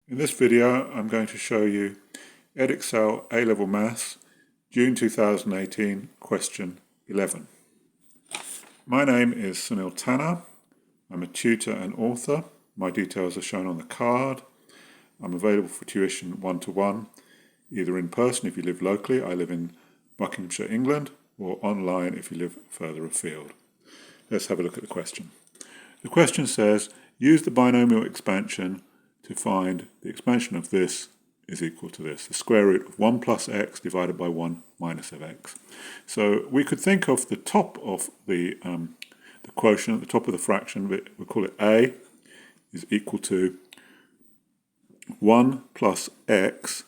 In this video, I'm going to show you Edexcel A-Level Maths, June 2018, question 11. My name is Sunil Tanna. I'm a tutor and author. My details are shown on the card. I'm available for tuition one-to-one, either in person if you live locally, I live in Buckinghamshire, England, or online if you live further afield. Let's have a look at the question. The question says, use the binomial expansion to find the expansion of this is equal to this, the square root of 1 plus x divided by 1 minus of x. So we could think of the top of the quotient, the top of the fraction, we'll call it a, is equal to 1 plus x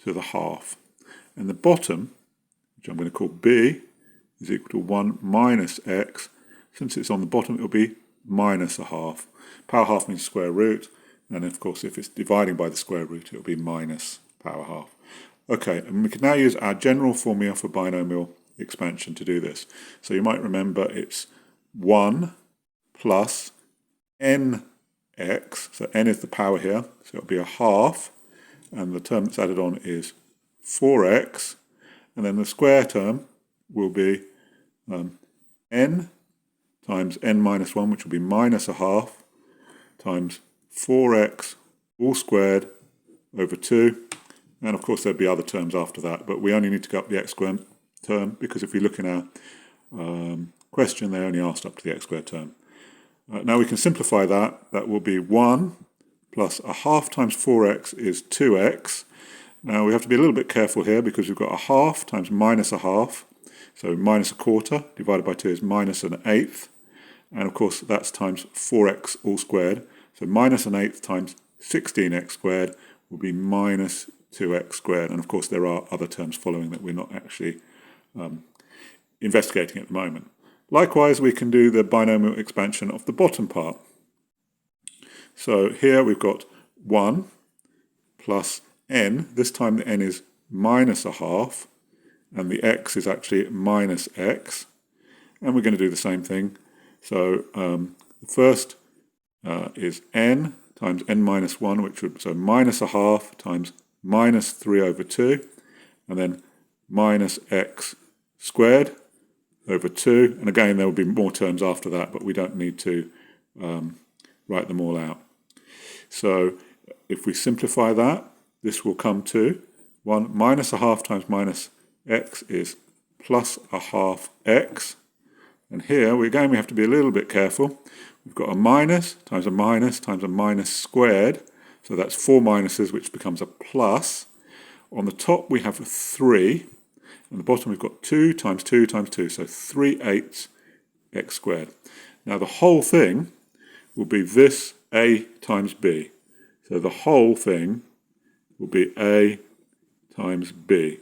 to the half. And the bottom, which I'm going to call b, is equal to 1 minus x. Since it's on the bottom, it will be minus a half. Power half means square root. And of course, if it's dividing by the square root, it will be minus power half. Okay, and we can now use our general formula for binomial expansion to do this. So you might remember it's 1 plus nx, so n is the power here, so it'll be a half, and the term that's added on is 4x, and then the square term will be n times n minus 1, which will be minus a half, times 4x all squared over 2, and of course there'll be other terms after that, but we only need to go up the x squared term because if you look in our question, they only asked up to the x squared term. Now we can simplify that. That will be 1 plus a half times 4x is 2x. Now we have to be a little bit careful here because we've got a half times minus a half, so minus a quarter divided by 2 is minus an eighth, and of course that's times 4x all squared. So minus an eighth times 16x squared will be minus 2x squared. And of course there are other terms following that we're not actually investigating at the moment. Likewise, we can do the binomial expansion of the bottom part. So here we've got 1 plus n. This time the n is minus a half, and the x is actually minus x. And we're going to do the same thing. So the first is n times n minus 1, which would, so minus a half times minus 3 over 2, and then minus x squared over 2. And again, there will be more terms after that, but we don't need to write them all out. So if we simplify that, this will come to 1 minus a half times minus x is plus a half x. And here, we have to be a little bit careful. We've got a minus times a minus squared. So that's 4 minuses, which becomes a plus. On the top, we have a 3. On the bottom, we've got 2 times 2 times 2. So 3/8 x squared. Now, the whole thing will be this a times b. So the whole thing will be a times b.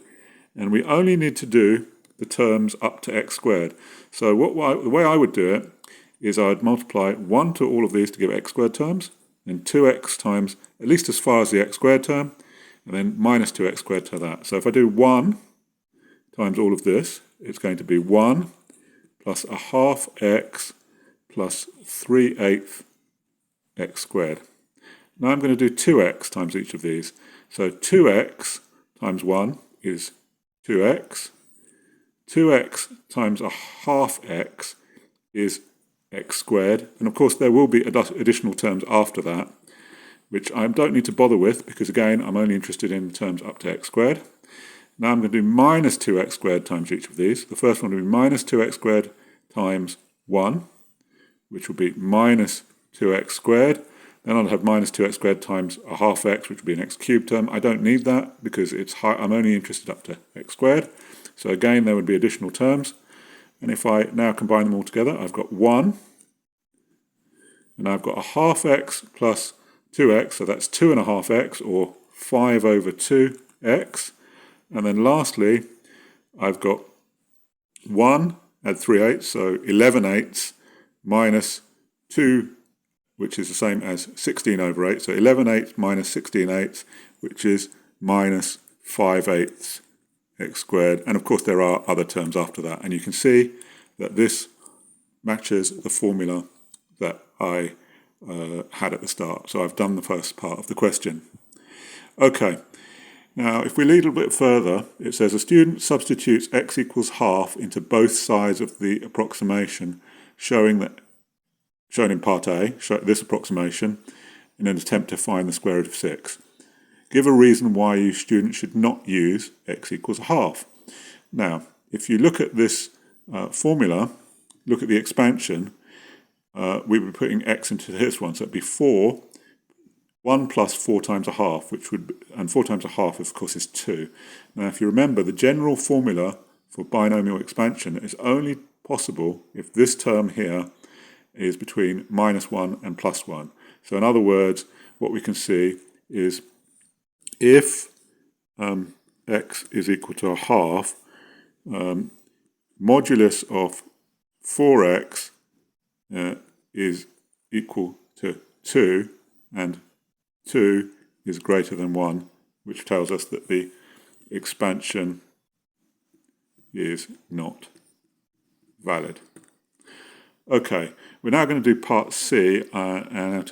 And we only need to do the terms up to x squared. So the way I would do it is I'd multiply 1 to all of these to give x squared terms, then 2x times at least as far as the x squared term, and then minus 2x squared to that. So if I do 1 times all of this, it's going to be 1 plus a half x plus 3/8 x squared. Now I'm going to do 2x times each of these. So 2x times 1 is 2x. 2x times a half x is x squared. And of course there will be additional terms after that, which I don't need to bother with because again I'm only interested in the terms up to x squared. Now I'm going to do minus 2x squared times each of these. The first one will be minus 2x squared times 1, which will be minus 2x squared. Then I'll have minus 2x squared times a half x, which will be an x cubed term. I don't need that because I'm only interested up to x squared. So again, there would be additional terms. And if I now combine them all together, I've got 1. And I've got a half x plus 2x, so that's 2.5x, or 5 over 2x. And then lastly, I've got 1, add 3/8, so 11/8 minus 2, which is the same as 16 over 8. So 11/8 minus 16/8, which is minus 5/8 x squared. And of course there are other terms after that. And you can see that this matches the formula that I had at the start. So I've done the first part of the question. Okay, now if we lead a little bit further, it says a student substitutes x equals half into both sides of the approximation, shown in part A, this approximation, in an attempt to find the square root of 6. Give a reason why you students should not use x equals half. Now, if you look at this formula, look at the expansion, we would be putting x into this one, so it'd be 4, 1 plus 4 times a half, and 4 times a half, of course, is 2. Now, if you remember, the general formula for binomial expansion is only possible if this term here is between -1 and +1. So in other words, what we can see is if x is equal to a half, modulus of 4x is equal to 2, and 2 is greater than 1, which tells us that the expansion is not valid. Okay, we're now going to do part C, and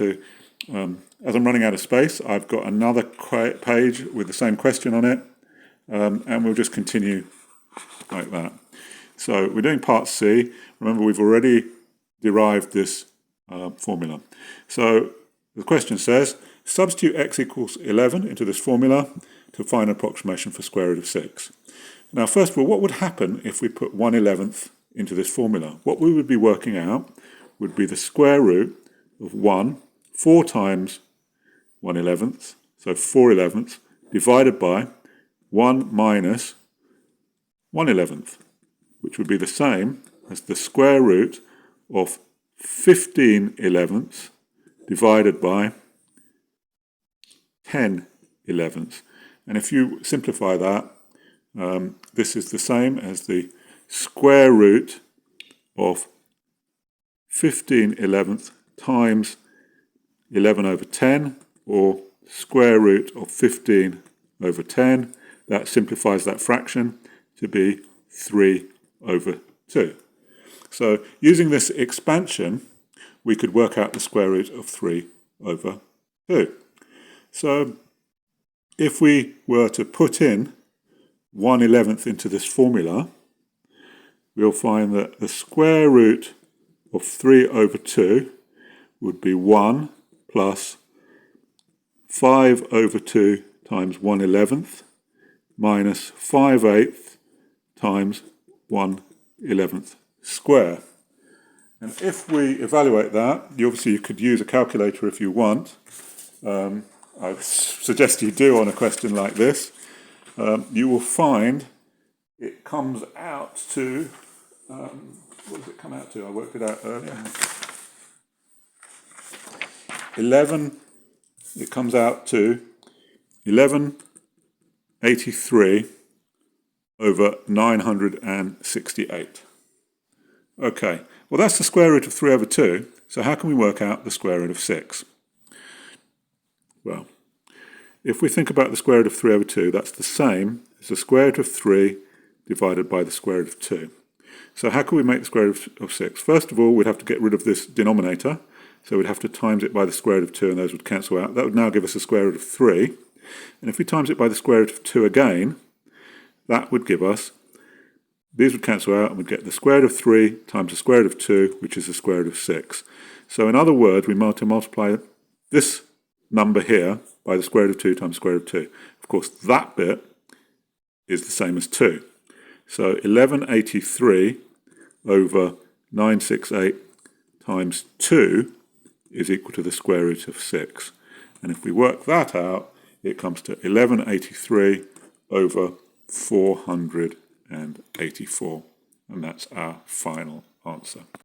as I'm running out of space, I've got another page with the same question on it, and we'll just continue like that. So we're doing part C. Remember, we've already derived this formula. So the question says, substitute x equals 11 into this formula to find an approximation for square root of 6. Now, first of all, what would happen if we put 1/11 into this formula? What we would be working out would be the square root of 4 times 1/11, so 4/11, divided by 1 minus 1/11, which would be the same as the square root of 15/11 divided by 10/11. And if you simplify that, this is the same as the square root of 15/11 times 11 over 10, or square root of 15 over 10. That simplifies that fraction to be 3 over 2. So using this expansion, we could work out the square root of 3 over 2. So if we were to put in 1/11 into this formula, we'll find that the square root of 3 over 2 would be 1 plus 5 over 2 times 1/11 minus 5/8 times 1/11 square. And if we evaluate that, obviously you could use a calculator if you want. I suggest you do on a question like this. You will find it comes out to, what does it come out to? I worked it out earlier. 11, it comes out to 1183 over 968. Okay, well that's the square root of 3 over 2, so how can we work out the square root of 6? Well, if we think about the square root of 3 over 2, that's the same as the square root of 3 divided by the square root of 2. So how can we make the square root of 6? First of all, we'd have to get rid of this denominator, so we'd have to times it by the square root of 2, and those would cancel out. That would now give us a square root of 3. And if we times it by the square root of 2 again, that would give us, these would cancel out, and we'd get the square root of 3 times the square root of 2, which is the square root of 6. So in other words, we multiply this number here by the square root of 2 times the square root of 2. Of course, that bit is the same as 2. So 1183 over 968 times 2 is equal to the square root of 6. And if we work that out, it comes to 1183 over 484. And that's our final answer.